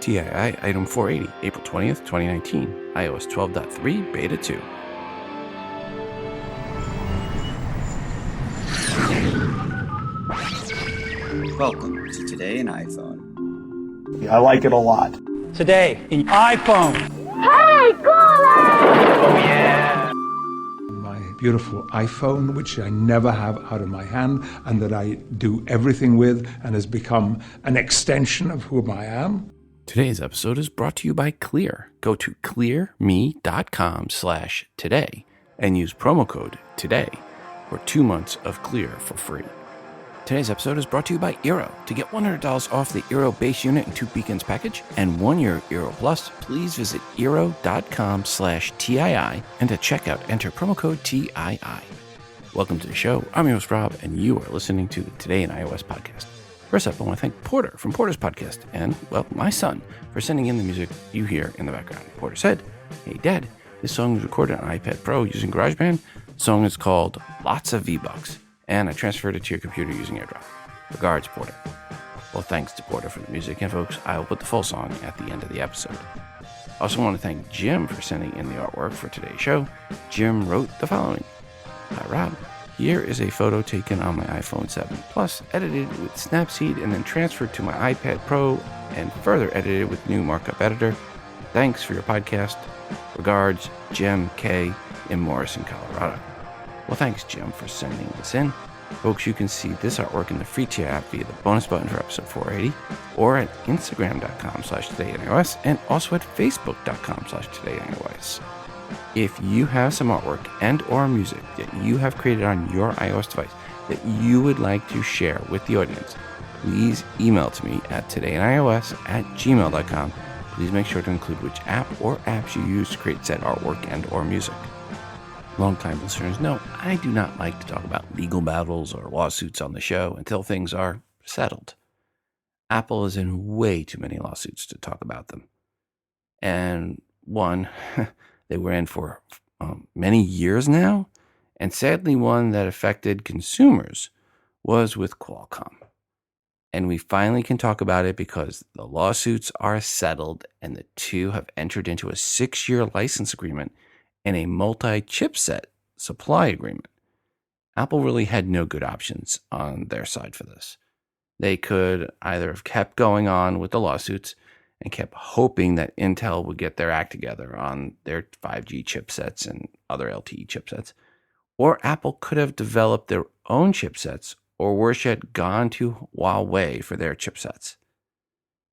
TII Item 480, April 20th, 2019, iOS 12.3, Beta 2. Welcome to Today in iPhone. I like it a lot. Today in iPhone. Hey, Google! Oh, yeah. My beautiful iPhone, which I never have out of my hand and that I do everything with and has become an extension of who I am. Today's episode is brought to you by Clear. Go to clearme.com/today and use promo code TODAY for 2 months of Clear for free. Today's episode is brought to you by Eero. To get $100 off the Eero base unit and 2 beacons package and 1 year Eero Plus, please visit Eero.com/TII and at checkout enter promo code TII. Welcome to the show. I'm your host Rob and you are listening to the Today in iOS podcast. First up, I want to thank Porter from Porter's podcast and, well, my son for sending in the music you hear in the background. Porter said, "Hey Dad, this song was recorded on iPad Pro using Garageband. The song is called Lots of V-Bucks. And I transferred it to your computer using AirDrop. Regards, Porter." Well, thanks to Porter for the music, and folks, I will put the full song at the end of the episode. I also want to thank Jim for sending in the artwork for today's show. Jim wrote the following. "Hi, Rob. Here is a photo taken on my iPhone 7 Plus, edited with Snapseed, and then transferred to my iPad Pro, and further edited with new markup editor. Thanks for your podcast. Regards, Jim K. in Morrison, Colorado." Well, thanks, Jim, for sending this in. Folks, you can see this artwork in the free tier app via the bonus button for episode 480, or at Instagram.com/todayinios, and also at Facebook.com/todayinios. If you have some artwork and or music that you have created on your iOS device that you would like to share with the audience, please email to me at todayinios@gmail.com. Please make sure to include which app or apps you use to create said artwork and or music. Longtime listeners know I do not like to talk about legal battles or lawsuits on the show until things are settled. Apple is in way too many lawsuits to talk about them. And one, they were in for many years now, and sadly one that affected consumers was with Qualcomm. And we finally can talk about it because the lawsuits are settled and the two have entered into a 6-year license agreement and a multi-chipset supply agreement. Apple really had no good options on their side for this. They could either have kept going on with the lawsuits and kept hoping that Intel would get their act together on their 5G chipsets and other LTE chipsets, or Apple could have developed their own chipsets, or worse yet, gone to Huawei for their chipsets.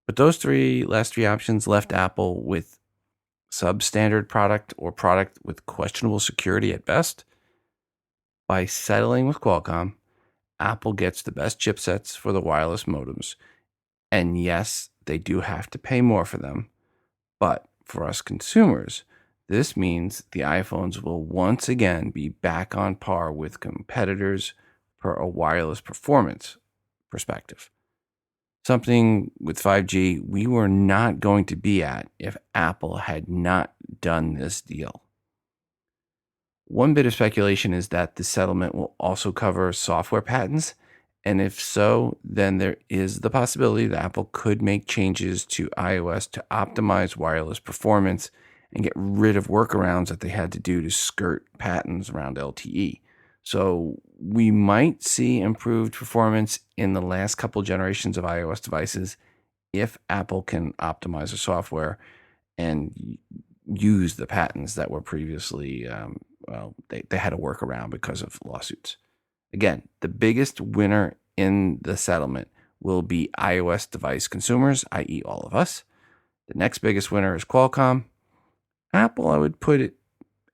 But those last three options left Apple with substandard product or product with questionable security at best. By settling with Qualcomm, Apple gets the best chipsets for the wireless modems. And yes, they do have to pay more for them. But for us consumers, this means the iPhones will once again be back on par with competitors per a wireless performance perspective. Something with 5G we were not going to be at if Apple had not done this deal. One bit of speculation is that the settlement will also cover software patents, and if so, then there is the possibility that Apple could make changes to iOS to optimize wireless performance and get rid of workarounds that they had to do to skirt patents around LTE. So we might see improved performance in the last couple generations of iOS devices if Apple can optimize the software and use the patents that were previously, they had to work around because of lawsuits. Again, the biggest winner in the settlement will be iOS device consumers, i.e. all of us. The next biggest winner is Qualcomm. Apple, I would put it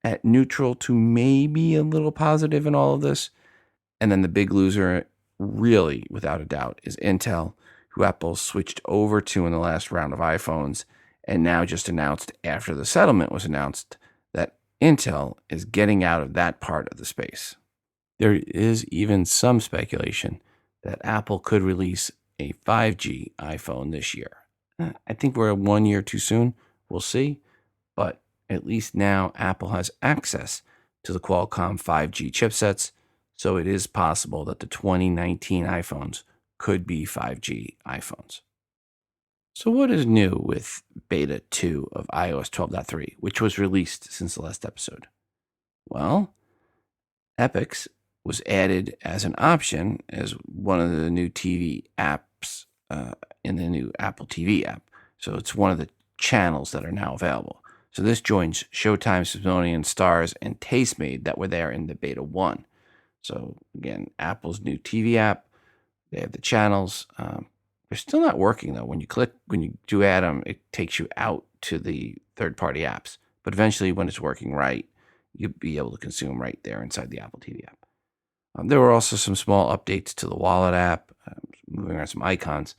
at neutral to maybe a little positive in all of this. And then the big loser, really, without a doubt, is Intel, who Apple switched over to in the last round of iPhones, and now just announced after the settlement was announced that Intel is getting out of that part of the space. There is even some speculation that Apple could release a 5G iPhone this year. I think we're 1 year too soon. We'll see. But at least now Apple has access to the Qualcomm 5G chipsets, so it is possible that the 2019 iPhones could be 5G iPhones. So what is new with Beta 2 of iOS 12.3, which was released since the last episode? Well, Epics was added as an option as one of the new TV apps in the new Apple TV app. So it's one of the channels that are now available. So this joins Showtime, Smithsonian, Stars, and Tastemade that were there in the Beta 1. So again, Apple's new TV app, they have the channels. They're still not working though. When you do add them, it takes you out to the third-party apps. But eventually, when it's working right, you'll be able to consume right there inside the Apple TV app. There were also some small updates to the Wallet app, moving around some icons.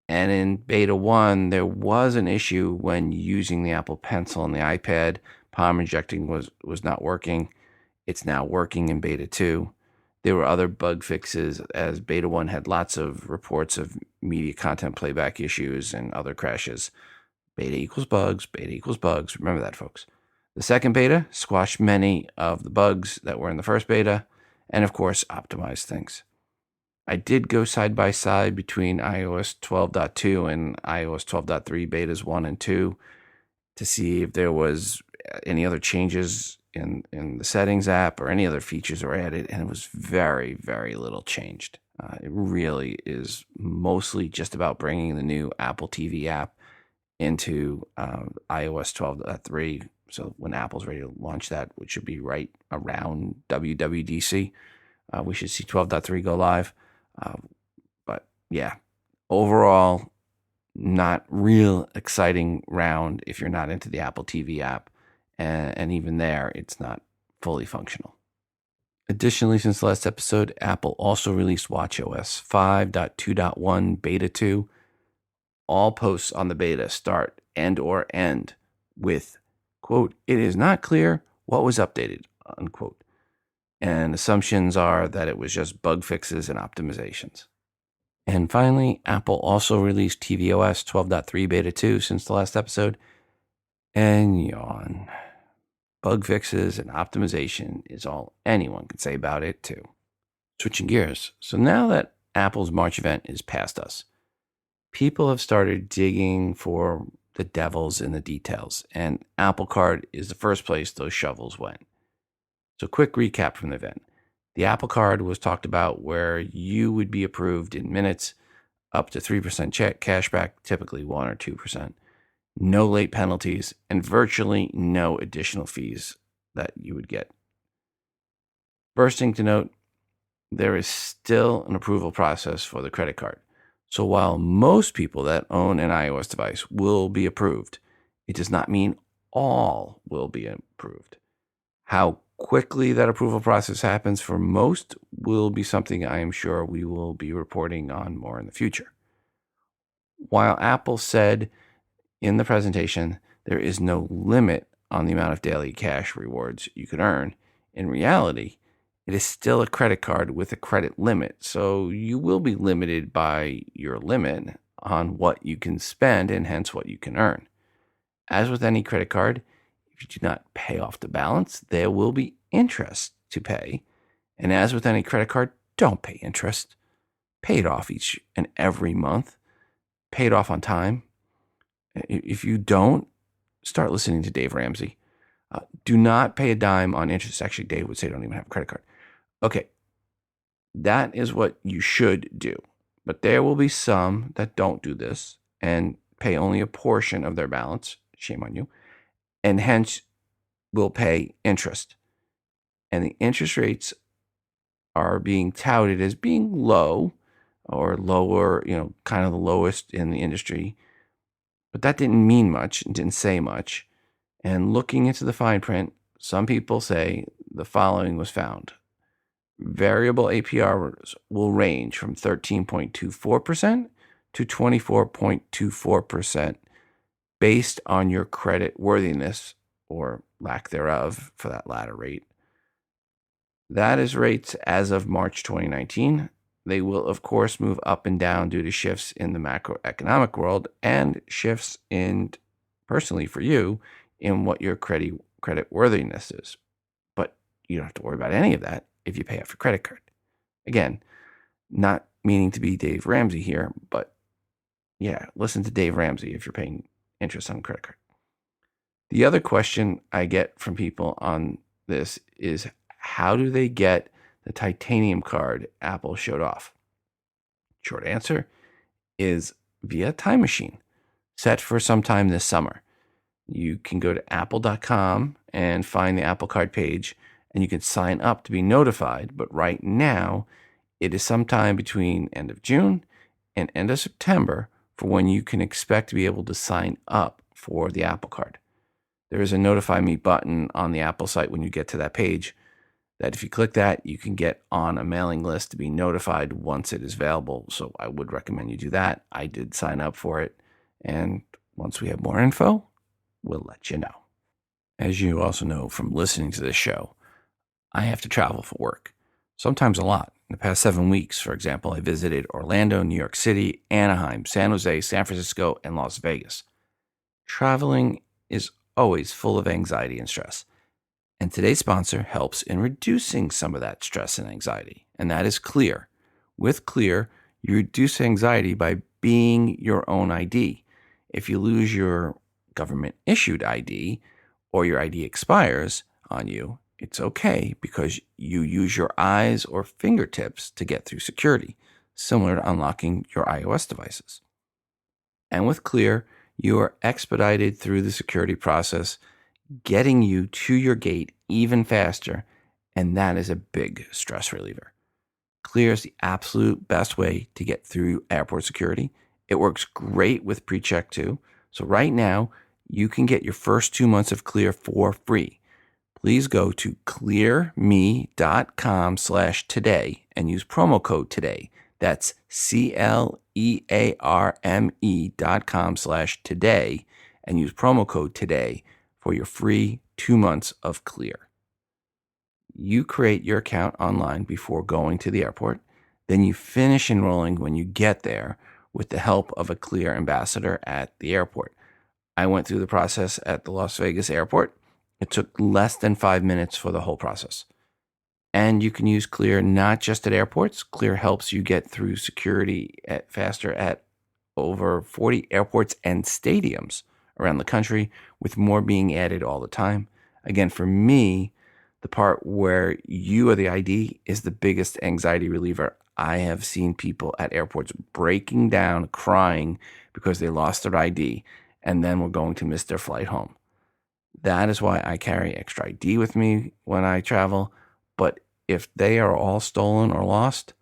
And in Beta 1, there was an issue when using the Apple Pencil on the iPad. Palm injecting was not working. It's now working in Beta 2. There were other bug fixes, as Beta 1 had lots of reports of media content playback issues and other crashes. Beta equals bugs, beta equals bugs. Remember that, folks. The second beta squashed many of the bugs that were in the first beta, and of course, optimized things. I did go side by side between iOS 12.2 and iOS 12.3 betas 1 and 2 to see if there was any other changes in the settings app or any other features were added, and it was very, very little changed. It really is mostly just about bringing the new Apple TV app into iOS 12.3. So when Apple's ready to launch that, which should be right around WWDC, we should see 12.3 go live. But yeah, overall, not real exciting round if you're not into the Apple TV app. And even there, it's not fully functional. Additionally, since the last episode, Apple also released watchOS 5.2.1 Beta 2. All posts on the beta start and or end with, quote, "It is not clear what was updated," unquote. And assumptions are that it was just bug fixes and optimizations. And finally, Apple also released tvOS 12.3 Beta 2 since the last episode. And yawn. Bug fixes and optimization is all anyone can say about it, too. Switching gears. So now that Apple's March event is past us, people have started digging for the devils in the details, and Apple Card is the first place those shovels went. So quick recap from the event. The Apple Card was talked about where you would be approved in minutes, up to 3% cashback, typically 1 or 2%, no late penalties, and virtually no additional fees that you would get. First thing to note, there is still an approval process for the credit card. So while most people that own an iOS device will be approved, it does not mean all will be approved. How quickly that approval process happens for most will be something I am sure we will be reporting on more in the future. While Apple said in the presentation there is no limit on the amount of daily cash rewards you can earn, in reality, it is still a credit card with a credit limit, so you will be limited by your limit on what you can spend and hence what you can earn. As with any credit card, if you do not pay off the balance, there will be interest to pay. And as with any credit card, don't pay interest. Pay it off each and every month. Pay it off on time. If you don't, start listening to Dave Ramsey. Do not pay a dime on interest. Actually, Dave would say don't even have a credit card. Okay, that is what you should do. But there will be some that don't do this and pay only a portion of their balance. Shame on you. And hence will pay interest. And the interest rates are being touted as being low or lower, kind of the lowest in the industry. But that didn't mean much and didn't say much. And looking into the fine print, some people say the following was found. Variable APRs will range from 13.24% to 24.24% based on your credit worthiness or lack thereof for that latter rate. That is rates as of March 2019. They will, of course, move up and down due to shifts in the macroeconomic world and shifts in, personally for you, in what your credit worthiness is. But you don't have to worry about any of that if you pay off your credit card. Again, not meaning to be Dave Ramsey here, but Yeah, listen to Dave Ramsey if you're paying interest on a credit card. The other question I get from people on this is, how do they get the titanium card Apple showed off? Short answer is via Time Machine, set for sometime this summer. You can go to apple.com and find the Apple Card page, and you can sign up to be notified. But right now, it is sometime between end of June and end of September for when you can expect to be able to sign up for the Apple Card. There is a Notify Me button on the Apple site when you get to that page, that if you click that, you can get on a mailing list to be notified once it is available. So I would recommend you do that. I did sign up for it. And once we have more info, we'll let you know. As you also know from listening to this show, I have to travel for work, sometimes a lot. In the past 7 weeks, for example, I visited Orlando, New York City, Anaheim, San Jose, San Francisco, and Las Vegas. Traveling is always full of anxiety and stress. And today's sponsor helps in reducing some of that stress and anxiety, and that is Clear. With Clear, you reduce anxiety by being your own ID. If you lose your government-issued ID or your ID expires on you, it's okay because you use your eyes or fingertips to get through security, similar to unlocking your iOS devices. And with Clear, you are expedited through the security process, getting you to your gate even faster, and that is a big stress reliever. Clear is the absolute best way to get through airport security. It works great with PreCheck too. So right now, you can get your first 2 months of Clear for free. Please go to clearme.com/today and use promo code today. That's CLEARME.com/today and use promo code today for your free 2 months of Clear. You create your account online before going to the airport. Then you finish enrolling when you get there with the help of a Clear ambassador at the airport. I went through the process at the Las Vegas airport. It took less than 5 minutes for the whole process. And you can use Clear not just at airports. Clear helps you get through security faster at over 40 airports and stadiums around the country, with more being added all the time. Again, for me, the part where you are the ID is the biggest anxiety reliever. I have seen people at airports breaking down, crying because they lost their ID and then were going to miss their flight home. That is why I carry extra ID with me when I travel. But if they are all stolen or lost,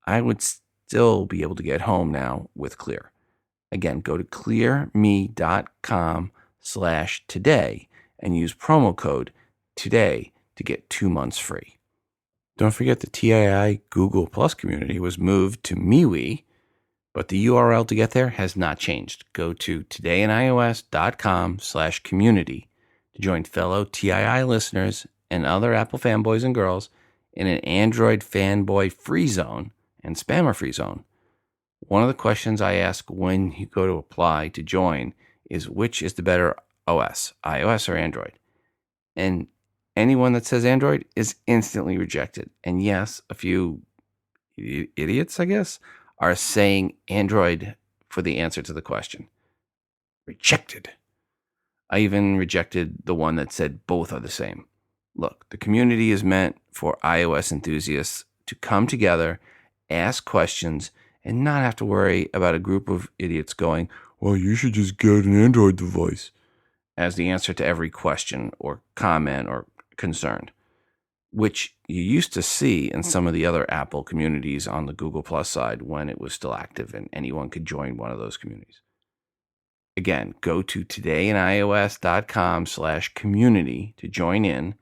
I would still be able to get home now with Clear. Again, go to clearme.com/today and use promo code today to get 2 months free. Don't forget the TII Google Plus community was moved to MeWe, but the URL to get there has not changed. Go to todayandios.com/community to join fellow TII listeners and other Apple fanboys and girls in an Android fanboy free zone and spammer free zone. One of the questions I ask when you go to apply to join is, which is the better OS, iOS or Android? And anyone that says Android is instantly rejected. And yes, a few idiots, I guess, are saying Android for the answer to the question. Rejected. I even rejected the one that said both are the same. Look, the community is meant for iOS enthusiasts to come together, ask questions, and not have to worry about a group of idiots going, well, you should just get an Android device, as the answer to every question or comment or concern, which you used to see in some of the other Apple communities on the Google Plus side when it was still active and anyone could join one of those communities. Again, go to todayandios.com/community to join in.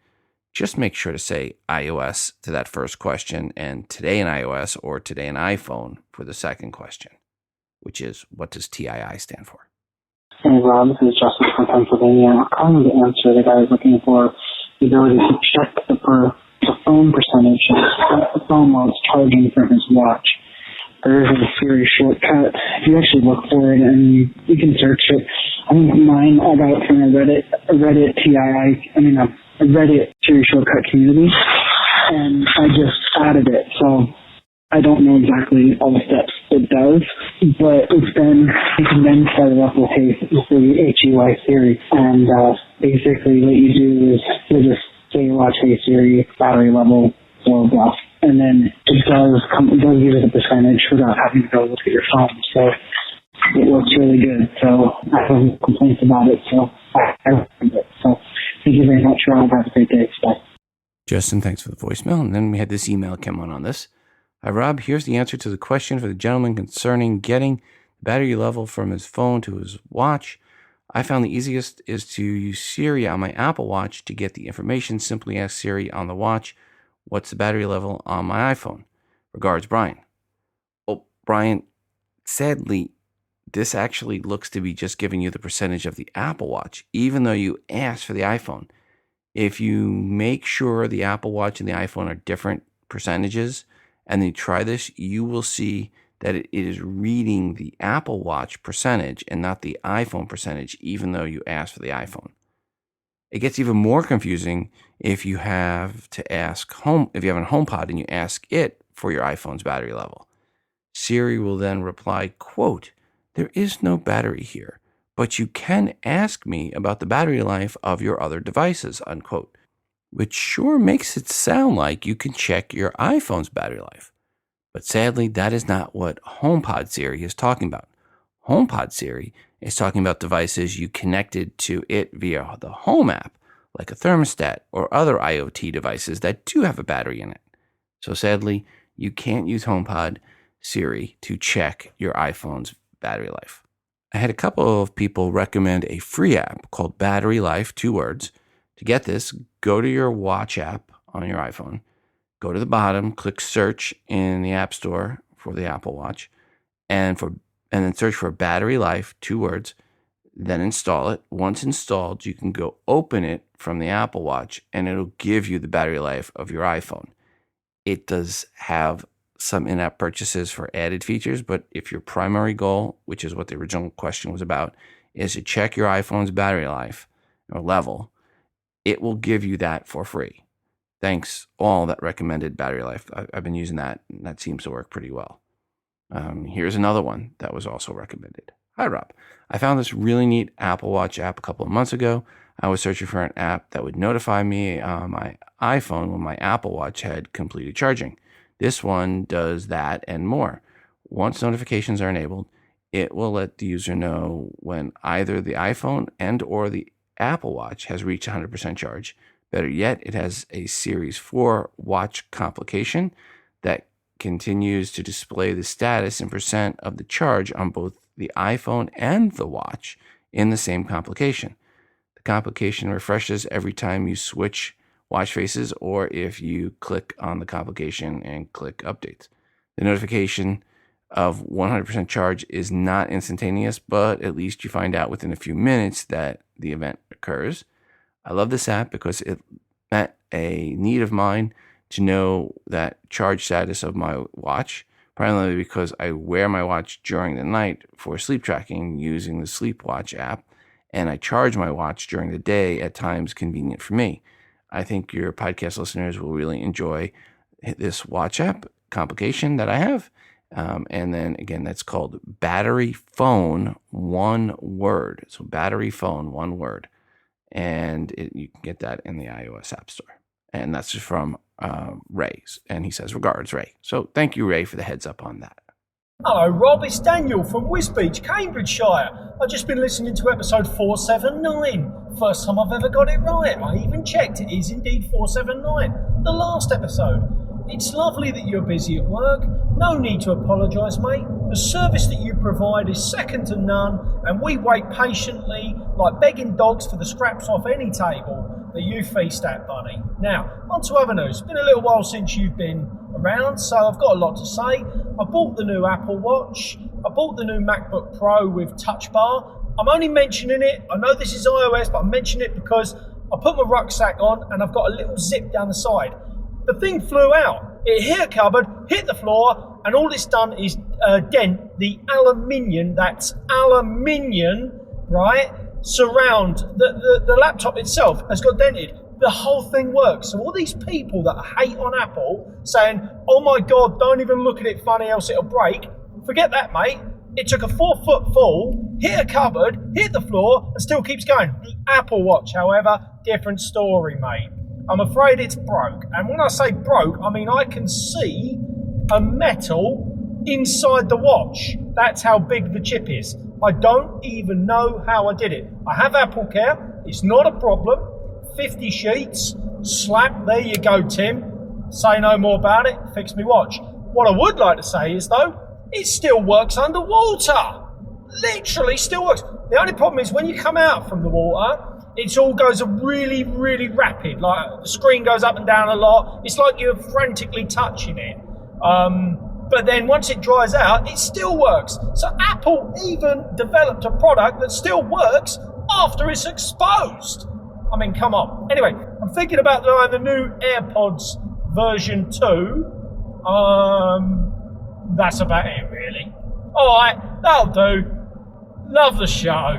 Just make sure to say iOS to that first question and Today in iOS or Today in iPhone for the second question, which is, what does TII stand for? Hey Rob, this is Justin from Pennsylvania. I'm calling to answer the guy is looking for the ability to check the phone percentage of the phone while it's charging from his watch. There is a Siri shortcut. If you actually look for it and you can search it. I think mine, I got it from a Reddit Siri shortcut community, and I just added it. So I don't know exactly all the steps it does, but you can then set it up with the HEY Siri, and basically what you do is you just say, watch, hey Siri, battery level, blah, blah, and then it does give you the percentage without having to go look at your phone. So it works really good. So I have no complaints about it. So I recommend it. So thank you very much, Rob. Have a great day. Bye. Justin, thanks for the voicemail. And then we had this email come on this. Hi, Rob. Here's the answer to the question for the gentleman concerning getting the battery level from his phone to his watch. I found the easiest is to use Siri on my Apple Watch to get the information. Simply ask Siri on the watch, what's the battery level on my iPhone? Regards, Brian. Oh, Brian, sadly, this actually looks to be just giving you the percentage of the Apple Watch, even though you asked for the iPhone. If you make sure the Apple Watch and the iPhone are different percentages, and then you try this, you will see that it is reading the Apple Watch percentage and not the iPhone percentage, even though you asked for the iPhone. It gets even more confusing if you have to ask if you have a HomePod and you ask it for your iPhone's battery level. Siri will then reply, quote, there is no battery here, but you can ask me about the battery life of your other devices, unquote, which sure makes it sound like you can check your iPhone's battery life. But sadly, that is not what HomePod Siri is talking about. HomePod Siri is talking about devices you connected to it via the Home app, like a thermostat or other IoT devices that do have a battery in it. So sadly, you can't use HomePod Siri to check your iPhone's battery life. I had a couple of people recommend a free app called Battery Life, 2 words. To get this, go to your Watch app on your iPhone. Go to the bottom, click search in the App Store for the Apple Watch, and then search for Battery Life, 2 words, then install it. Once installed, you can go open it from the Apple Watch, and it'll give you the battery life of your iPhone. It does have some in-app purchases for added features, but if your primary goal, which is what the original question was about, is to check your iPhone's battery life or level, it will give you that for free. Thanks all that recommended battery life. I've been using that, and that seems to work pretty well. Here's another one that was also recommended. Hi, Rob. I found this really neat Apple Watch app a couple of months ago. I was searching for an app that would notify me on my iPhone when my Apple Watch had completed charging. This one does that and more. Once notifications are enabled, it will let the user know when either the iPhone and or the Apple Watch has reached 100% charge. Better yet, it has a Series 4 watch complication that continues to display the status and percent of the charge on both the iPhone and the watch in the same complication. The complication refreshes every time you switch watch faces or if you click on the complication and click updates. The notification of 100% charge is not instantaneous, but at least you find out within a few minutes that the event occurs. I love this app because it met a need of mine to know that charge status of my watch, primarily because I wear my watch during the night for sleep tracking using the Sleep Watch app, and I charge my watch during the day at times convenient for me. I think your podcast listeners will really enjoy this watch app complication that I have. And then again, that's called Battery Phone, 1 word. So Battery Phone, 1 word. And you can get that in the iOS App Store. And that's from Ray. And he says, regards, Ray. So thank you, Ray, for the heads up on that. Hello, Rob. It's Daniel from Wisbech, Cambridgeshire. I've just been listening to episode 479. First time I've ever got it right. I even checked. It is indeed 479. The last episode. It's lovely that you're busy at work. No need to apologise, mate. The service that you provide is second to none, and we wait patiently, like begging dogs for the scraps off any table that you feast at, buddy. Now, on to other news. It's been a little while since you've been around, so I've got a lot to say. I bought the new Apple Watch. I bought the new MacBook Pro with Touch Bar. I'm only mentioning it. I know this is iOS, but I'm mentioning it because I put my rucksack on and I've got a little zip down the side. The thing flew out. It hit a cupboard, hit the floor, and all it's done is dent the aluminium, right? Surround the laptop itself has got dented. the whole thing works. So all these people that hate on Apple saying, oh my God, don't even look at it funny, else it'll break. Forget that, mate. It took a 4-foot fall, hit a cupboard, hit the floor, and still keeps going. The Apple Watch, however, different story, mate. I'm afraid it's broke. And when I say broke, I mean I can see a metal inside the watch. That's how big the chip is. I don't even know how I did it. I have Apple Care. It's not a problem. 50 sheets, slap, there you go, Tim. Say no more about it, fix me watch. What I would like to say is, though, it still works underwater. Literally still works. The only problem is when you come out from the water, it all goes really, really rapid. Like the screen goes up and down a lot. It's like you're frantically touching it. But then once it dries out, it still works. So Apple even developed a product that still works after it's exposed. I mean, come on. Anyway, I'm thinking about the new AirPods version 2. That's about it, really. All right, that'll do. Love the show.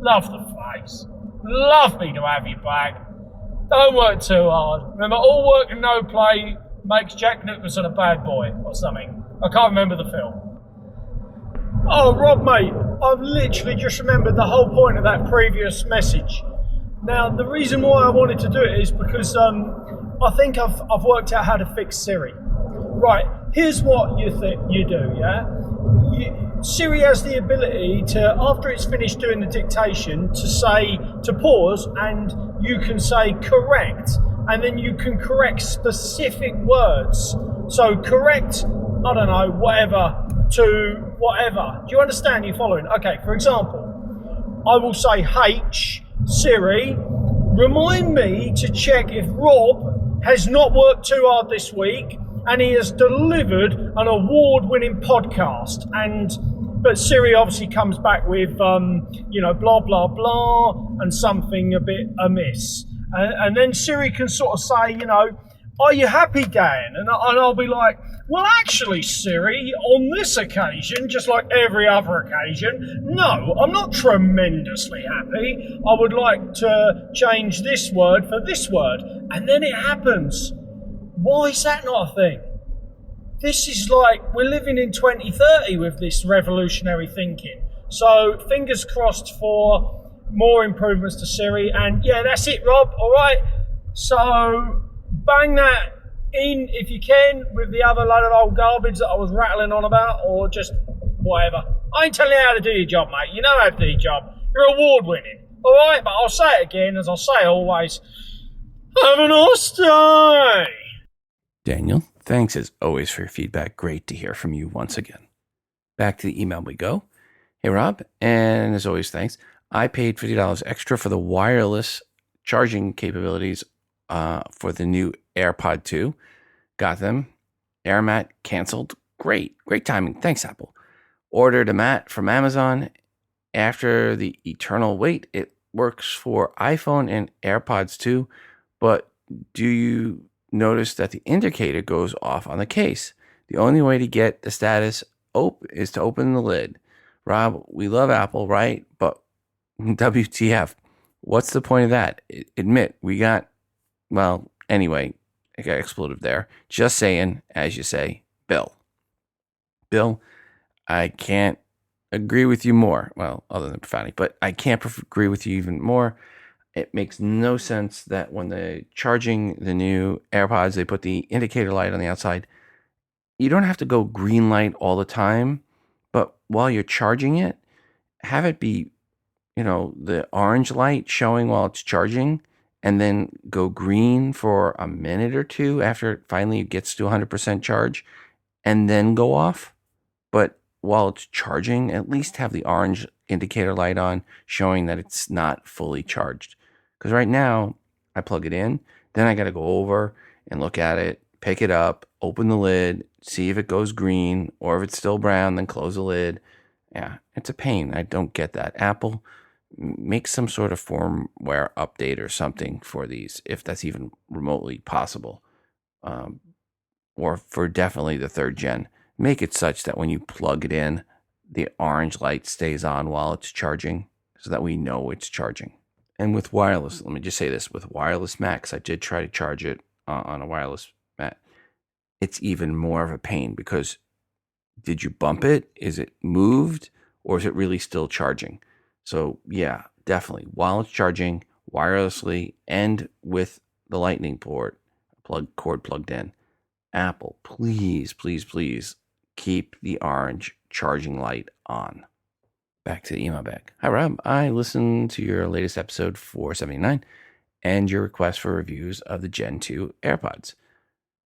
Love the face. Love me to have you back. Don't work too hard. Remember, all work and no play makes Jack Nicholson a bad boy or something. I can't remember the film. Oh, Rob, mate, I've literally just remembered the whole point of that previous message. Now, the reason why I wanted to do it is because I think I've worked out how to fix Siri. Right, here's what you do, yeah? Siri has the ability to, after it's finished doing the dictation, to pause, and you can say correct, and then you can correct specific words. So correct, I don't know, whatever, to whatever. Do you understand? You following? Okay, for example, I will say, H, Siri, remind me to check if Rob has not worked too hard this week and he has delivered an award-winning podcast. But Siri obviously comes back with, blah, blah, blah, and something a bit amiss. And then Siri can sort of say, are you happy, Dan? And I'll be like, well, actually, Siri, on this occasion, just like every other occasion, no, I'm not tremendously happy. I would like to change this word for this word. And then it happens. Why is that not a thing? This is like, we're living in 2030 with this revolutionary thinking. So fingers crossed for more improvements to Siri. And yeah, that's it, Rob. All right. So bang that in if you can with the other load of old garbage that I was rattling on about, or just whatever. I ain't telling you how to do your job, mate. You know how to do your job. You're award winning. All right. But I'll say it again, as I'll say always. Have a nice day. Daniel, thanks as always for your feedback. Great to hear from you once again. Back to the email we go. Hey, Rob, and as always, thanks. I paid $50 extra for the wireless charging capabilities for the new AirPod 2. Got them. Air mat canceled. Great timing. Thanks, Apple. Ordered a mat from Amazon. After the eternal wait, it works for iPhone and AirPods too, but do you notice that the indicator goes off on the case? The only way to get the status is to open the lid. Rob, we love Apple, right? But WTF, what's the point of that? Admit, anyway, I got expletive there. Just saying, as you say, Bill, I can't agree with you more. Well, other than profanity, but I can't agree with you even more. It makes no sense that when they're charging the new AirPods, they put the indicator light on the outside. You don't have to go green light all the time, but while you're charging it, have it be, the orange light showing while it's charging, and then go green for a minute or two after it finally gets to 100% charge, and then go off. But while it's charging, at least have the orange indicator light on showing that it's not fully charged. Because right now, I plug it in, then I got to go over and look at it, pick it up, open the lid, see if it goes green, or if it's still brown, then close the lid. Yeah, it's a pain. I don't get that. Apple, make some sort of firmware update or something for these, if that's even remotely possible. Or for definitely the 3rd gen. Make it such that when you plug it in, the orange light stays on while it's charging, so that we know it's charging. And with wireless, let me just say this, with wireless Macs, I did try to charge it on a wireless Mac. It's even more of a pain because did you bump it? Is it moved? Or is it really still charging? So yeah, definitely while it's charging wirelessly and with the lightning cord plugged in, Apple, please, please, please keep the orange charging light on. Back to the email bag. Hi, Rob. I listened to your latest episode 479 and your request for reviews of the Gen 2 AirPods.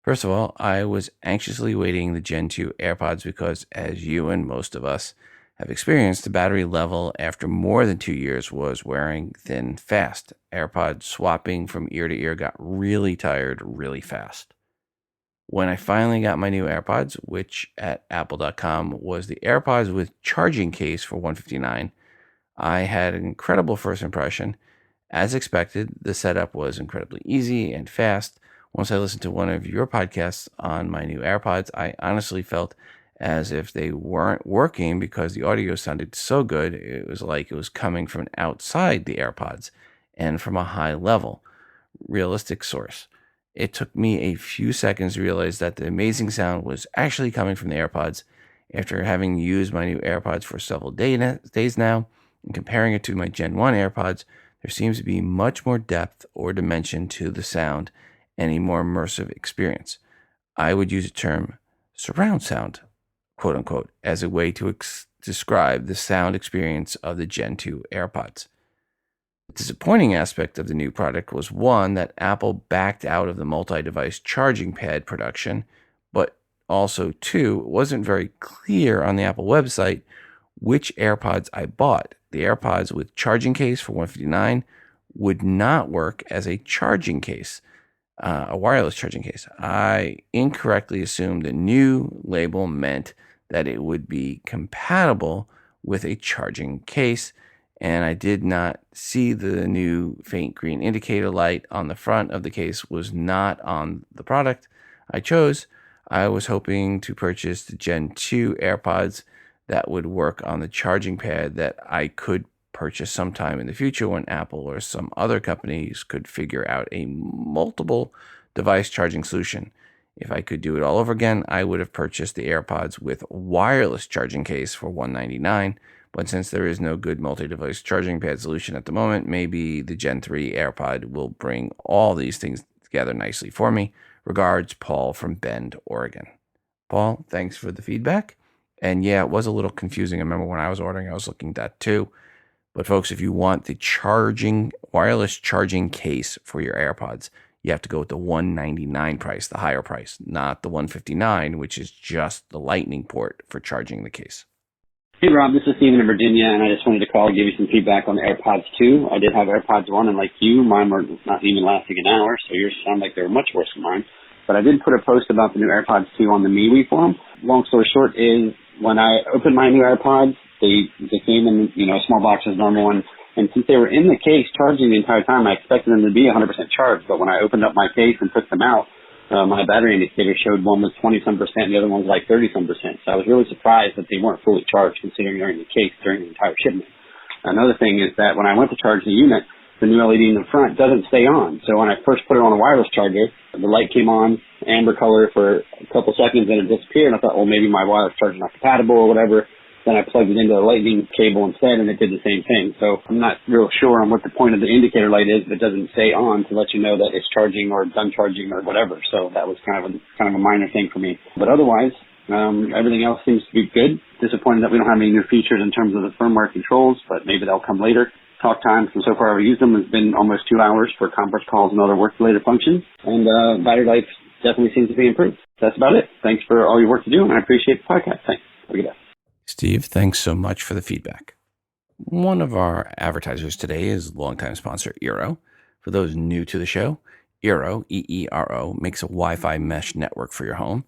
First of all, I was anxiously waiting the Gen 2 AirPods because, as you and most of us have experienced, the battery level after more than 2 years was wearing thin fast. AirPod swapping from ear to ear got really tired really fast. When I finally got my new AirPods, which at apple.com was the AirPods with charging case for $159, I had an incredible first impression. As expected, the setup was incredibly easy and fast. Once I listened to one of your podcasts on my new AirPods, I honestly felt as if they weren't working because the audio sounded so good. It was like it was coming from outside the AirPods and from a high level, realistic source. It took me a few seconds to realize that the amazing sound was actually coming from the AirPods. After having used my new AirPods for several days now and comparing it to my Gen 1 AirPods, there seems to be much more depth or dimension to the sound and a more immersive experience. I would use the term surround sound, quote unquote, as a way to describe the sound experience of the Gen 2 AirPods. The disappointing aspect of the new product was one, that Apple backed out of the multi-device charging pad production, but also two, it wasn't very clear on the Apple website which AirPods I bought. The AirPods with charging case for $159 would not work as a charging case, a wireless charging case. I incorrectly assumed the new label meant that it would be compatible with a charging case, and I did not see the new faint green indicator light on the front of the case was not on the product I chose. I was hoping to purchase the Gen 2 AirPods that would work on the charging pad that I could purchase sometime in the future when Apple or some other companies could figure out a multiple device charging solution. If I could do it all over again, I would have purchased the AirPods with wireless charging case for $199. But since there is no good multi-device charging pad solution at the moment, maybe the Gen 3 AirPod will bring all these things together nicely for me. Regards, Paul from Bend, Oregon. Paul, thanks for the feedback. And yeah, it was a little confusing. I remember when I was ordering, I was looking at that too. But folks, if you want the wireless charging case for your AirPods, you have to go with the $199 price, the higher price, not the $159, which is just the lightning port for charging the case. Hey Rob, this is Steven in Virginia, and I just wanted to call and give you some feedback on the AirPods 2. I did have AirPods 1, and like you, mine were not even lasting an hour, so yours sound like they were much worse than mine. But I did put a post about the new AirPods 2 on the MeWe forum. Long story short is, when I opened my new AirPods, they came in, a small box as normal, and since they were in the case charging the entire time, I expected them to be 100% charged. But when I opened up my case and took them out, my battery indicator showed one was 20-some percent, the other one was like 30-some percent. So I was really surprised that they weren't fully charged considering they're in the case during the entire shipment. Another thing is that when I went to charge the unit, the new LED in the front doesn't stay on. So when I first put it on a wireless charger, the light came on, amber color for a couple seconds, and it disappeared. And I thought, well, maybe my wireless charger is not compatible or whatever. Then I plugged it into the lightning cable instead, and it did the same thing. So I'm not real sure on what the point of the indicator light is if it doesn't stay on to let you know that it's charging or done charging or whatever. So that was kind of a minor thing for me. But otherwise, everything else seems to be good. Disappointed that we don't have any new features in terms of the firmware controls, but maybe they'll come later. Talk time from so far I've used them has been almost 2 hours for conference calls and other work-related functions. And battery life definitely seems to be improved. That's about it. Thanks for all your work to do, and I appreciate the podcast. Thanks. Have a good day. Steve, thanks so much for the feedback. One of our advertisers today is longtime sponsor Eero. For those new to the show, Eero, E-E-R-O, makes a Wi-Fi mesh network for your home.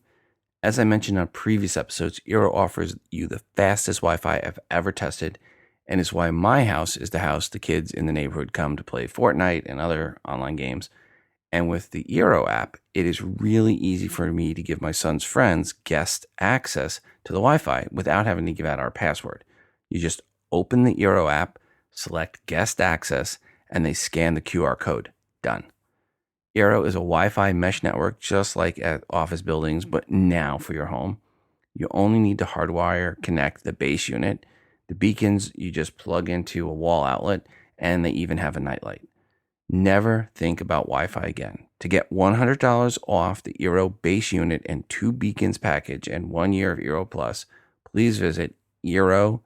As I mentioned on previous episodes, Eero offers you the fastest Wi-Fi I've ever tested, and is why my house is the house the kids in the neighborhood come to play Fortnite and other online games. And with the Eero app, it is really easy for me to give my son's friends guest access to the Wi-Fi without having to give out our password. You just open the Eero app, select guest access, and they scan the QR code. Done. Eero is a Wi-Fi mesh network just like at office buildings, but now for your home. You only need to hardwire connect the base unit. The beacons you just plug into a wall outlet, and they even have a nightlight. Never think about Wi-Fi again. To get $100 off the Eero base unit and 2 beacons package and 1 year of Eero Plus, please visit eero.com/TII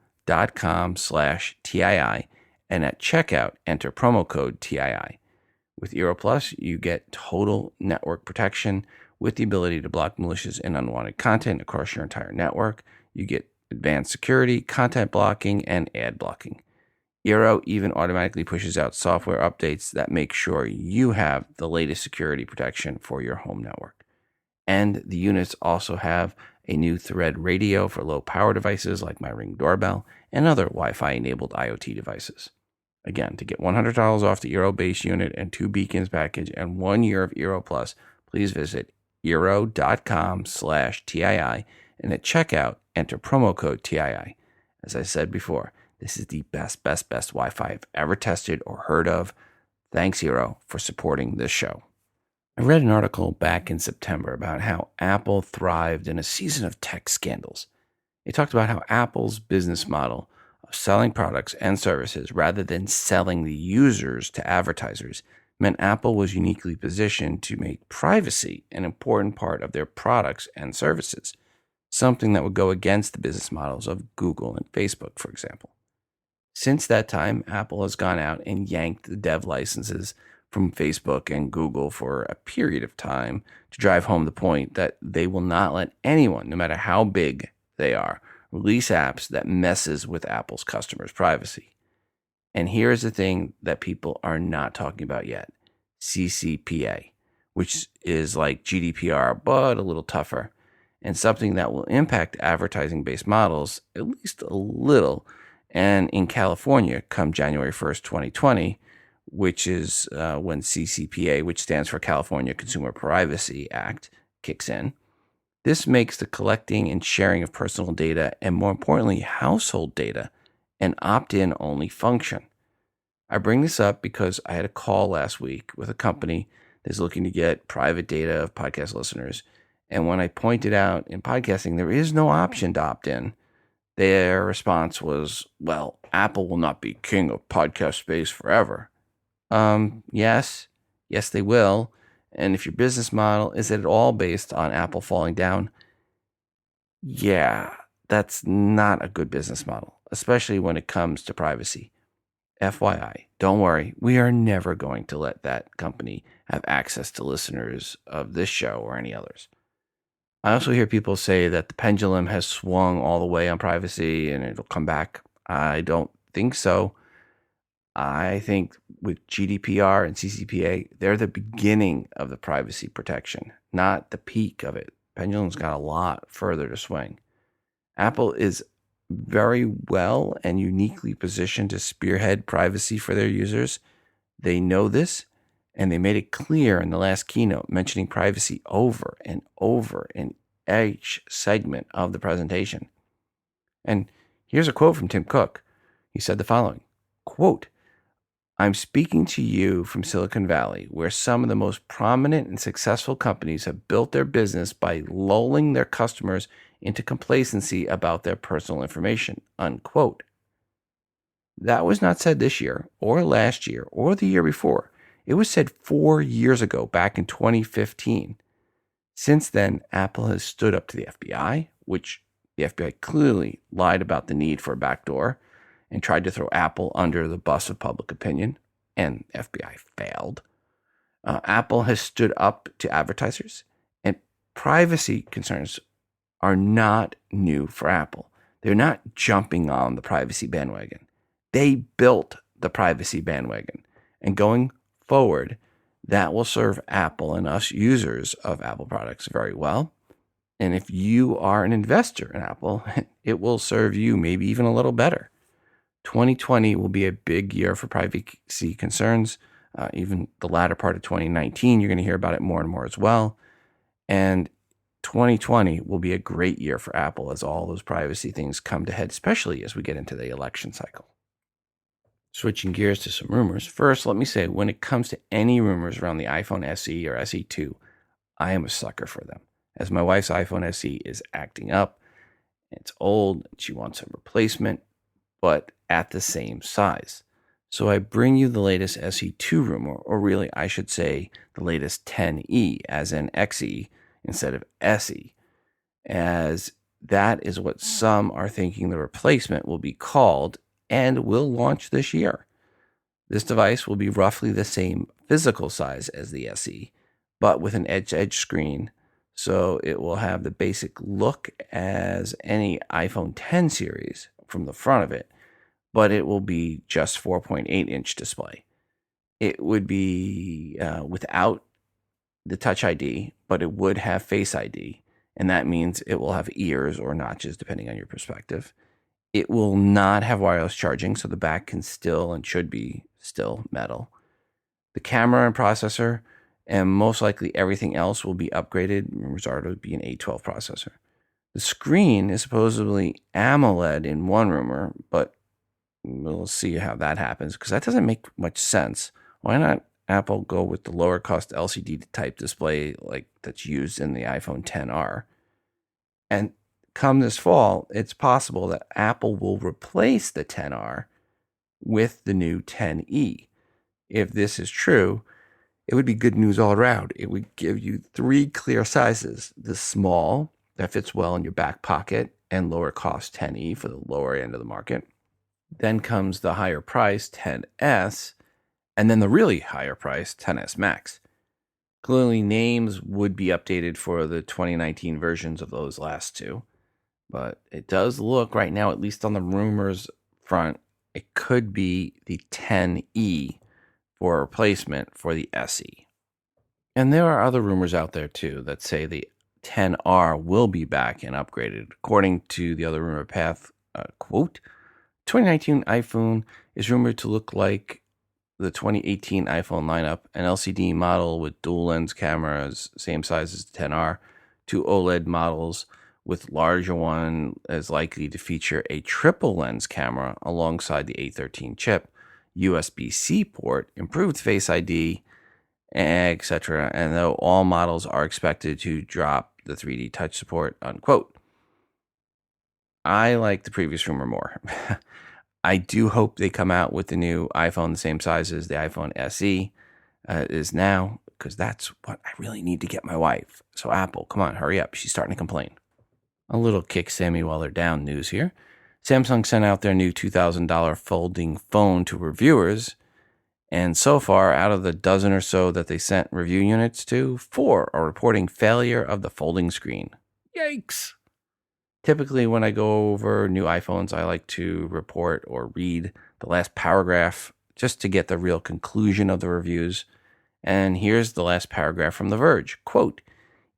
and at checkout enter promo code TII. With Eero Plus, you get total network protection with the ability to block malicious and unwanted content across your entire network. You get advanced security, content blocking, and ad blocking. Eero even automatically pushes out software updates that make sure you have the latest security protection for your home network. And the units also have a new Thread radio for low power devices like my Ring doorbell and other Wi-Fi enabled IoT devices. Again, to get $100 off the Eero base unit and 2 beacons package and 1 year of Eero Plus, please visit eero.com/TII and at checkout, enter promo code TII. As I said before, this is the best Wi-Fi I've ever tested or heard of. Thanks, Eero, for supporting this show. I read an article back in September about how Apple thrived in a season of tech scandals. It talked about how Apple's business model of selling products and services rather than selling the users to advertisers meant Apple was uniquely positioned to make privacy an important part of their products and services, something that would go against the business models of Google and Facebook, for example. Since that time, Apple has gone out and yanked the dev licenses from Facebook and Google for a period of time to drive home the point that they will not let anyone, no matter how big they are, release apps that messes with Apple's customers' privacy. And here's the thing that people are not talking about yet: CCPA, which is like GDPR, but a little tougher, and something that will impact advertising-based models at least a little. And in California, come January 1st, 2020, which is when CCPA, which stands for California Consumer Privacy Act, kicks in. This makes the collecting and sharing of personal data, and more importantly, household data, an opt-in only function. I bring this up because I had a call last week with a company that's looking to get private data of podcast listeners. And when I pointed out in podcasting, there is no option to opt in, their response was, well, Apple will not be king of podcast space forever. Yes, they will. And if your business model is at all based on Apple falling down, yeah, that's not a good business model, especially when it comes to privacy. FYI, don't worry, we are never going to let that company have access to listeners of this show or any others. I also hear people say that the pendulum has swung all the way on privacy and it'll come back. I don't think so. I think with GDPR and CCPA, they're the beginning of the privacy protection, not the peak of it. Pendulum's got a lot further to swing. Apple is very well and uniquely positioned to spearhead privacy for their users. They know this, and they made it clear in the last keynote, mentioning privacy over and over in each segment of the presentation. And here's a quote from Tim Cook. He said the following, quote, "I'm speaking to you from Silicon Valley, where some of the most prominent and successful companies have built their business by lulling their customers into complacency about their personal information," unquote. That was not said this year or last year or the year before. It was said 4 years ago, back in 2015. Since then, Apple has stood up to the FBI, which the FBI clearly lied about the need for a backdoor and tried to throw Apple under the bus of public opinion, and FBI failed. Apple has stood up to advertisers, and privacy concerns are not new for Apple. They're not jumping on the privacy bandwagon. They built the privacy bandwagon, and going forward, that will serve Apple and us users of Apple products very well. And if you are an investor in Apple, it will serve you maybe even a little better. 2020 will be a big year for privacy concerns. Even the latter part of 2019, you're going to hear about it more and more as well. And 2020 will be a great year for Apple as all those privacy things come to head, especially as we get into the election cycle. Switching gears to some rumors. First, let me say, when it comes to any rumors around the iPhone SE or SE2, I am a sucker for them, as my wife's iPhone SE is acting up. It's old, and she wants a replacement, but at the same size. So I bring you the latest SE2 rumor, or really I should say the latest 10E, as in XE instead of SE, as that is what some are thinking the replacement will be called and will launch this year. This device will be roughly the same physical size as the SE, but with an edge-to-edge screen, so it will have the basic look as any iPhone 10 series from the front of it, but it will be just 4.8-inch display. It would be without the Touch ID, but it would have Face ID, and that means it will have ears or notches, depending on your perspective. It will not have wireless charging, so the back can still and should be still metal. The camera and processor, and most likely everything else, will be upgraded. Rumors are to be an A12 processor. The screen is supposedly AMOLED in one rumor, but we'll see how that happens, because that doesn't make much sense. Why not Apple go with the lower cost LCD type display like that's used in the iPhone XR? And come this fall, it's possible that Apple will replace the XR with the new 10E. If this is true, it would be good news all around. It would give you three clear sizes: the small that fits well in your back pocket and lower cost 10E for the lower end of the market. Then comes the higher price 10S, and then the really higher price 10S Max. Clearly, names would be updated for the 2019 versions of those last two, but it does look right now, at least on the rumors front, it could be the 10E for a replacement for the SE. And there are other rumors out there too that say the 10R will be back and upgraded. According to the other rumor path, quote, 2019 iPhone is rumored to look like the 2018 iPhone lineup, an LCD model with dual lens cameras, same size as the 10R, two OLED models with larger one is likely to feature a triple lens camera alongside the A13 chip, USB-C port, improved Face ID, etc. And though all models are expected to drop the 3D touch support, unquote. I like the previous rumor more. I do hope they come out with the new iPhone the same size as the iPhone SE is now, because that's what I really need to get my wife. So Apple, come on, hurry up. She's starting to complain. A little kick Sammy while they're down news here. Samsung sent out their new $2,000 folding phone to reviewers, and so far, out of the dozen or so that they sent review units to, 4 are reporting failure of the folding screen. Yikes! Typically, when I go over new iPhones, I like to report or read the last paragraph just to get the real conclusion of the reviews. And here's the last paragraph from The Verge. Quote,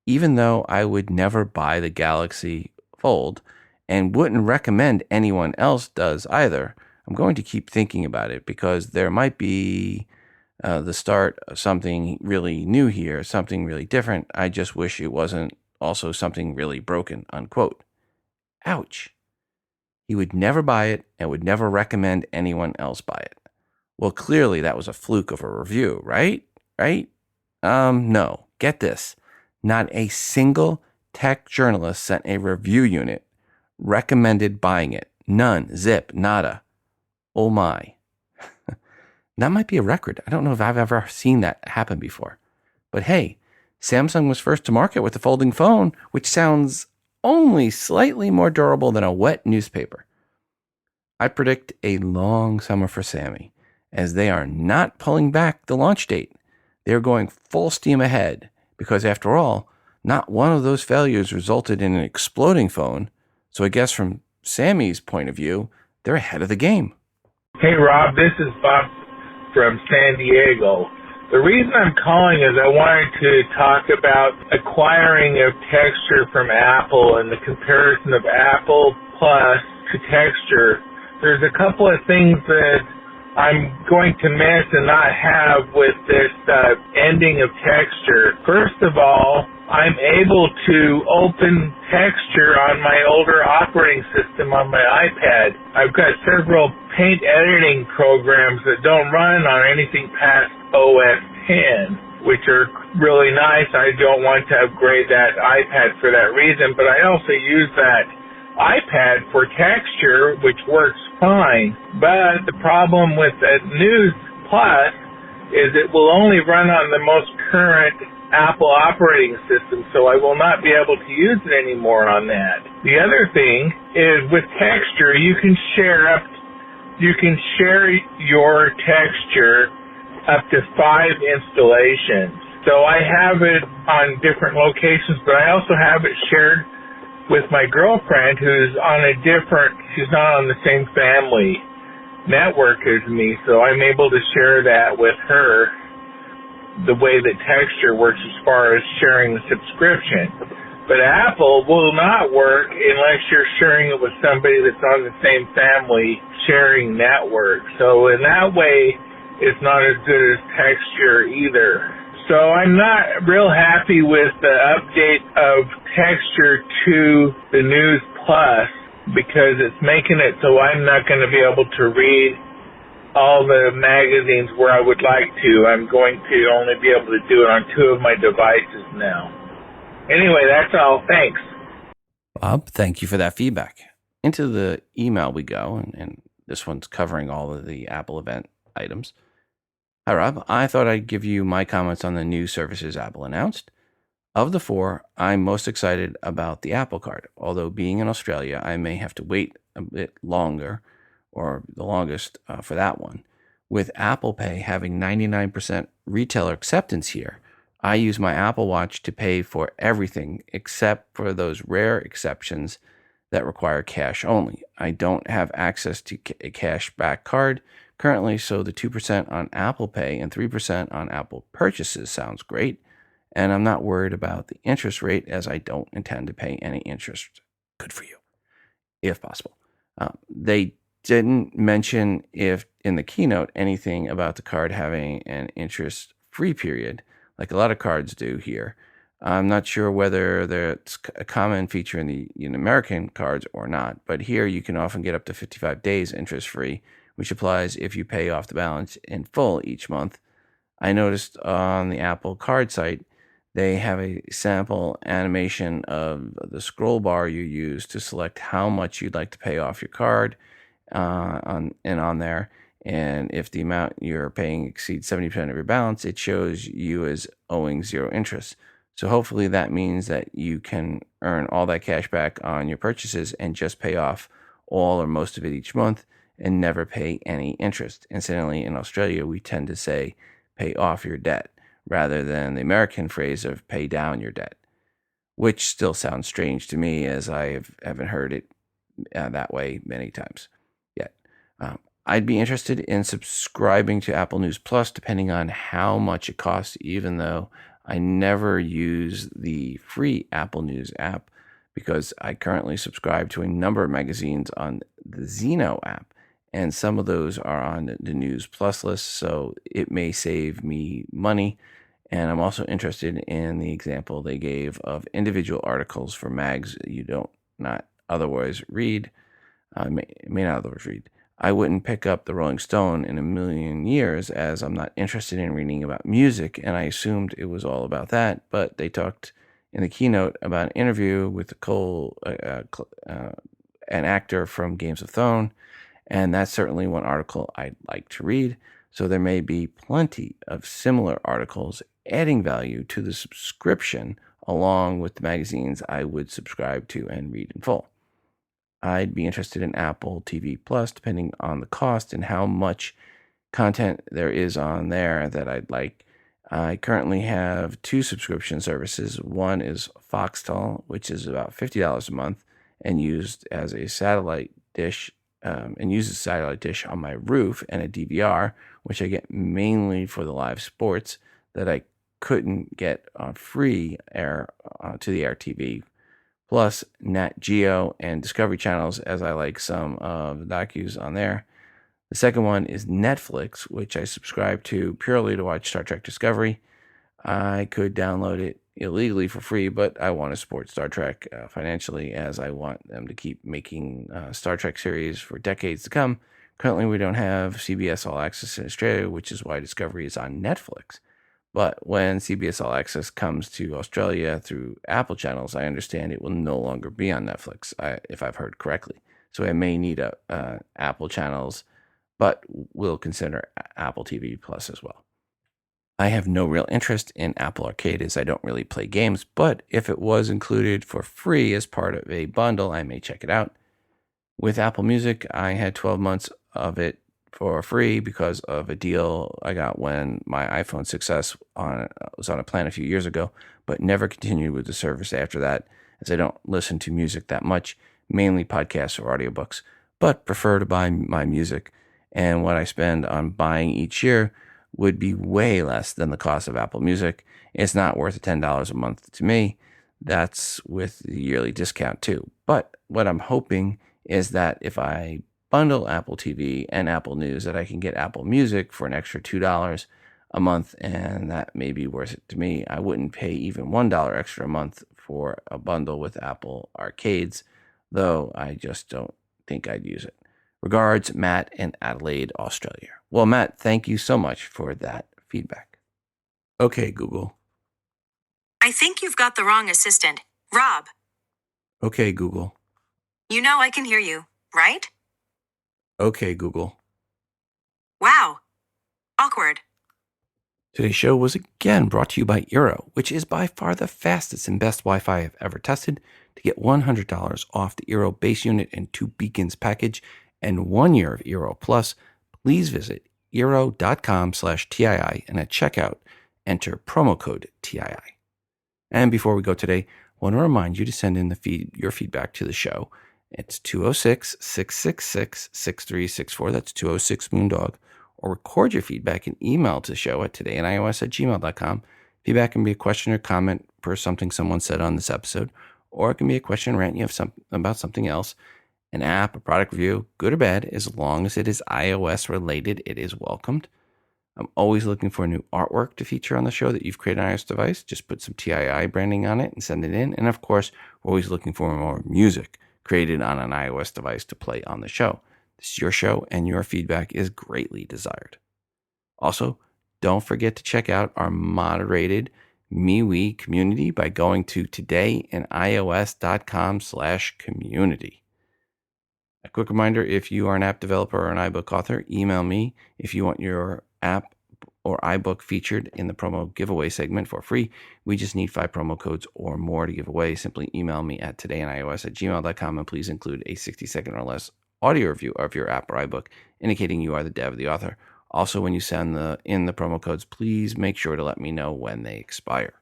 even though I would never buy the Galaxy Fold and wouldn't recommend anyone else does either, I'm going to keep thinking about it because there might be the start of something really new here, something really different. I just wish it wasn't also something really broken, unquote. Ouch. He would never buy it and would never recommend anyone else buy it. Well, clearly that was a fluke of a review, right? No. Get this. Not a single tech journalist sent a review unit recommended buying it. None. Zip. Nada. Oh my. That might be a record. I don't know if I've ever seen that happen before. But hey, Samsung was first to market with the folding phone, which sounds only slightly more durable than a wet newspaper. I predict a long summer for Sammy, as they are not pulling back the launch date. They're going full steam ahead, because after all, not one of those failures resulted in an exploding phone. So I guess from Sammy's point of view, they're ahead of the game. Hey Rob, this is Bob from San Diego. The reason I'm calling is I wanted to talk about acquiring a texture from Apple and the comparison of Apple Plus to texture. There's a couple of things that I'm going to miss and not have with this ending of texture. First of all, I'm able to open texture on my older operating system on my iPad. I've got several paint editing programs that don't run on anything past OS 10, which are really nice. I don't want to upgrade that iPad for that reason, but I also use that iPad for texture, which works fine. But the problem with the News Plus is it will only run on the most current Apple operating system, so I will not be able to use it anymore on that. The other thing is with texture, you can share your texture up to 5 installations. So I have it on different locations, but I also have it shared with my girlfriend who's she's not on the same family network as me, so I'm able to share that with her the way that texture works as far as sharing the subscription. But Apple will not work unless you're sharing it with somebody that's on the same family sharing network. So in that way, it's not as good as texture either. So I'm not real happy with the update of texture to the News Plus because it's making it so I'm not going to be able to read all the magazines where I would like to. I'm going to only be able to do it on 2 of my devices now. Anyway, that's all. Thanks. Bob, thank you for that feedback. Into the email we go, and this one's covering all of the Apple event items. Hi, Rob. I thought I'd give you my comments on the new services Apple announced. Of the 4, I'm most excited about the Apple Card. Although being in Australia, I may have to wait a bit longer, or the longest for that one. With Apple Pay having 99% retailer acceptance here, I use my Apple Watch to pay for everything except for those rare exceptions that require cash only. I don't have access to a cash back card currently, so the 2% on Apple Pay and 3% on Apple purchases sounds great, and I'm not worried about the interest rate as I don't intend to pay any interest. Good for you, if possible. They didn't mention if in the keynote anything about the card having an interest-free period, like a lot of cards do here. I'm not sure whether that's a common feature in the American cards or not, but here you can often get up to 55 days interest-free, which applies if you pay off the balance in full each month. I noticed on the Apple Card site, they have a sample animation of the scroll bar you use to select how much you'd like to pay off your card on there. And if the amount you're paying exceeds 70% of your balance, it shows you as owing 0 interest. So hopefully that means that you can earn all that cash back on your purchases and just pay off all or most of it each month and never pay any interest. Incidentally, in Australia, we tend to say pay off your debt rather than the American phrase of pay down your debt, which still sounds strange to me as I haven't heard it that way many times yet. I'd be interested in subscribing to Apple News Plus depending on how much it costs, even though I never use the free Apple News app because I currently subscribe to a number of magazines on the Zeno app, and some of those are on the News Plus list, so it may save me money. And I'm also interested in the example they gave of individual articles for mags you not otherwise read. May not otherwise read. I wouldn't pick up the Rolling Stone in a million years as I'm not interested in reading about music, and I assumed it was all about that, but they talked in the keynote about an interview with an actor from Games of Thrones, and that's certainly one article I'd like to read. So there may be plenty of similar articles adding value to the subscription along with the magazines I would subscribe to and read in full. I'd be interested in Apple TV Plus, depending on the cost and how much content there is on there that I'd like. I currently have 2 subscription services. One is Foxtel, which is about $50 a month and used as a satellite dish, and uses satellite dish on my roof, and a DVR, which I get mainly for the live sports that I couldn't get on free air to the air TV. Plus Nat Geo and Discovery channels, as I like some of the docus on there. The second one is Netflix, which I subscribe to purely to watch Star Trek Discovery. I could download it illegally for free, but I want to support Star Trek financially, as I want them to keep making Star Trek series for decades to come. Currently, we don't have CBS All Access in Australia, which is why Discovery is on Netflix. But when CBS All Access comes to Australia through Apple channels, I understand it will no longer be on Netflix, if I've heard correctly. So I may need Apple channels, but we'll consider Apple TV Plus as well. I have no real interest in Apple Arcade, as I don't really play games, but if it was included for free as part of a bundle, I may check it out. With Apple Music, I had 12 months of it for free because of a deal I got when my iPhone 6S was on a plan a few years ago, but never continued with the service after that, as I don't listen to music that much, mainly podcasts or audiobooks, but prefer to buy my music. And what I spend on buying each year would be way less than the cost of Apple Music. It's not worth $10 a month to me. That's with the yearly discount too. But what I'm hoping is that if I bundle Apple TV and Apple News, that I can get Apple Music for an extra $2 a month, and that may be worth it to me. I wouldn't pay even $1 extra a month for a bundle with Apple Arcades, though I just don't think I'd use it. Regards, Matt in Adelaide, Australia. Well, Matt, thank you so much for that feedback. Okay, Google. I think you've got the wrong assistant. Rob. Okay, Google. You know I can hear you, right? Okay, Google. Wow. Awkward. Today's show was again brought to you by Eero, which is by far the fastest and best Wi-Fi I've ever tested. To get $100 off the Eero base unit and 2 beacons package and 1 year of Eero Plus, please visit eero.com/TII and at checkout, enter promo code TII. And before we go today, I want to remind you to send in your feedback to the show. It's 206-666-6364. That's 206-Moondog. Or record your feedback and email to the show at todayandios@gmail.com. Feedback can be a question or comment per something someone said on this episode, or it can be a question or rant you have about something else, an app, a product review, good or bad. As long as it is iOS related, it is welcomed. I'm always looking for new artwork to feature on the show that you've created on an iOS device. Just put some TII branding on it and send it in. And of course, we're always looking for more music created on an iOS device to play on the show. This is your show, and your feedback is greatly desired. Also, don't forget to check out our moderated MeWe community by going to todayinios.com/community. A quick reminder, if you are an app developer or an iBook author, email me if you want your app or iBook featured in the promo giveaway segment for free. We just need 5 promo codes or more to give away. Simply email me at todayinios@gmail.com and please include a 60-second or less audio review of your app or iBook indicating you are the dev or the author. Also, when you send in the promo codes, please make sure to let me know when they expire.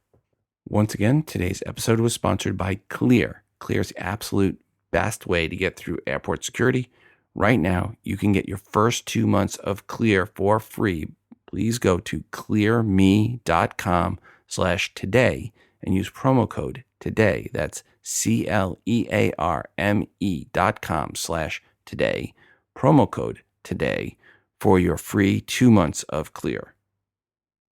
Once again, today's episode was sponsored by Clear. Clear's the absolute best way to get through airport security. Right now, you can get your first 2 months of Clear for free. Please go to clearme.com/today and use promo code TODAY. That's CLEARME.com/today. Promo code TODAY for your free 2 months of Clear.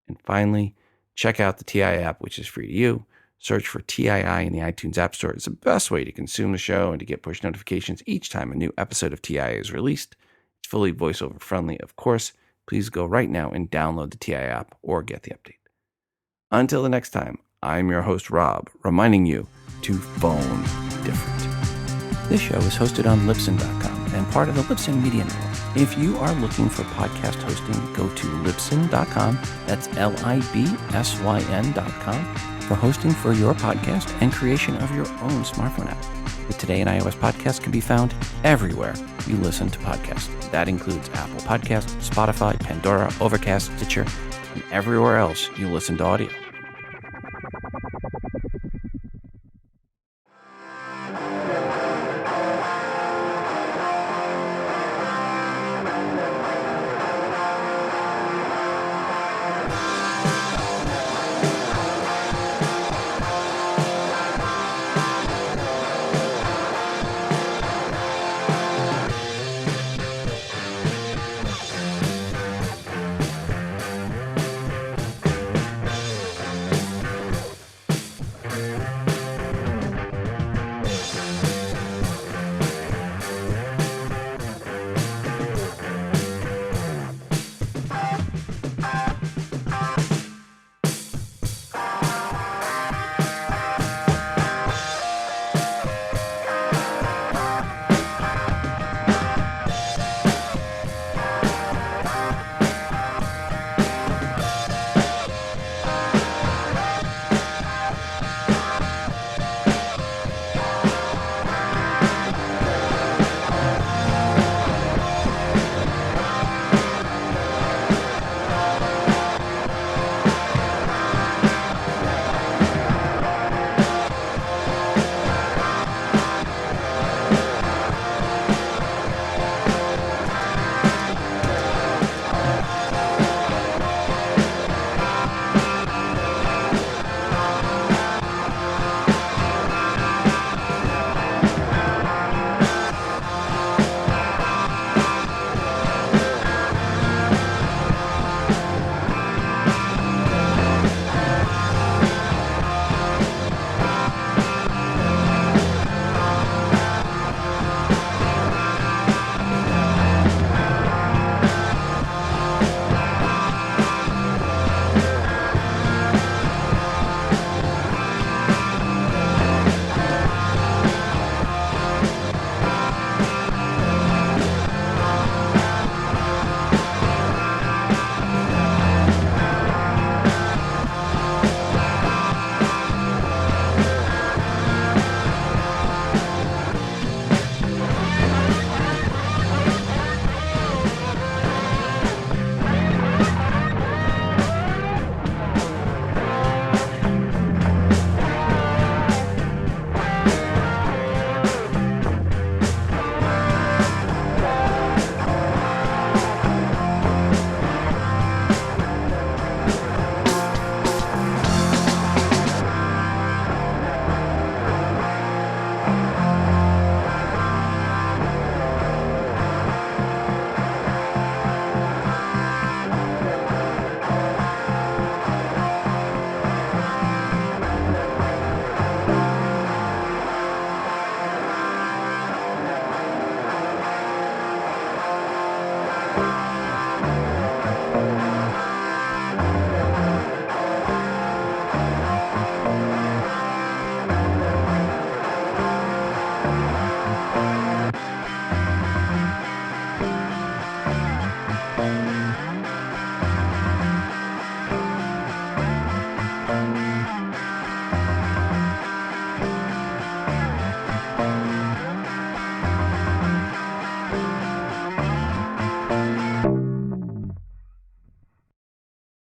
And finally, check out the TII app, which is free to you. Search for TII in the iTunes App Store. It's the best way to consume the show and to get push notifications each time a new episode of TII is released. It's fully voiceover friendly, of course. Please go right now and download the TII app or get the update. Until the next time, I'm your host, Rob, reminding you to phone different. This show is hosted on Libsyn.com and part of the Libsyn Media Network. If you are looking for podcast hosting, go to Libsyn.com. That's LIBSYN.com for hosting for your podcast and creation of your own smartphone app. The Today in iOS podcast can be found everywhere you listen to podcasts. That includes Apple Podcasts, Spotify, Pandora, Overcast, Stitcher, and everywhere else you listen to audio.